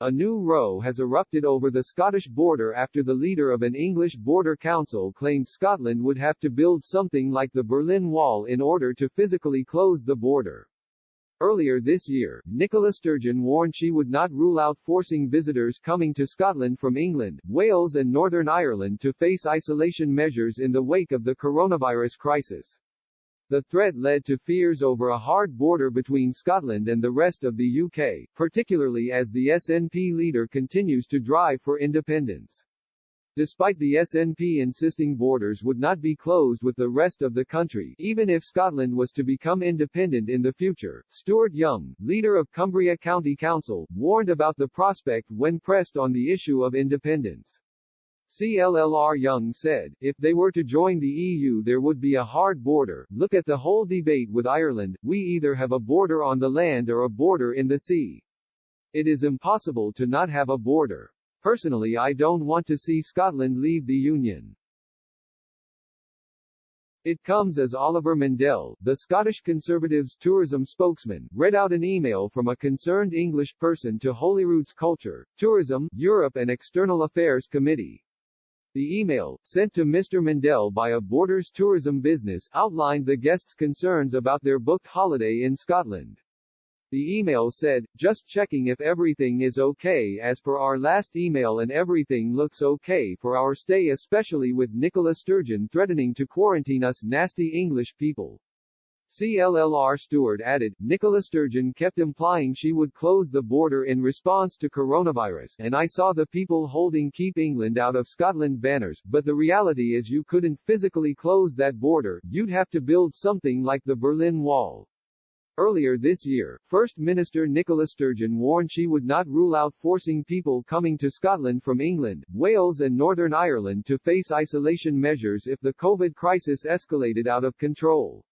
A new row has erupted over the Scottish border after the leader of an English border council claimed Scotland would have to build something like the Berlin Wall in order to physically close the border. Earlier this year, Nicola Sturgeon warned she would not rule out forcing visitors coming to Scotland from England, Wales and Northern Ireland to face isolation measures in the wake of the coronavirus crisis. The threat led to fears over a hard border between Scotland and the rest of the UK, particularly as the SNP leader continues to drive for independence. Despite the SNP insisting borders would not be closed with the rest of the country, even if Scotland was to become independent in the future, Stuart Young, leader of Cumbria County Council, warned about the prospect when pressed on the issue of independence. CLLR Young said, if they were to join the EU there would be a hard border. Look at the whole debate with Ireland, we either have a border on the land or a border in the sea. It is impossible to not have a border. Personally, I don't want to see Scotland leave the Union. It comes as Oliver Mundell, the Scottish Conservatives' tourism spokesman, read out an email from a concerned English person to Holyrood's Culture, Tourism, Europe and External Affairs Committee. The email, sent to Mr. Mundell by a Borders tourism business, outlined the guests' concerns about their booked holiday in Scotland. The email said, just checking if everything is okay as per our last email and everything looks okay for our stay, especially with Nicola Sturgeon threatening to quarantine us nasty English people. CLLR Stewart added, Nicola Sturgeon kept implying she would close the border in response to coronavirus, and I saw the people holding Keep England Out of Scotland banners, but the reality is you couldn't physically close that border, you'd have to build something like the Berlin Wall. Earlier this year, First Minister Nicola Sturgeon warned she would not rule out forcing people coming to Scotland from England, Wales and Northern Ireland to face isolation measures if the COVID crisis escalated out of control.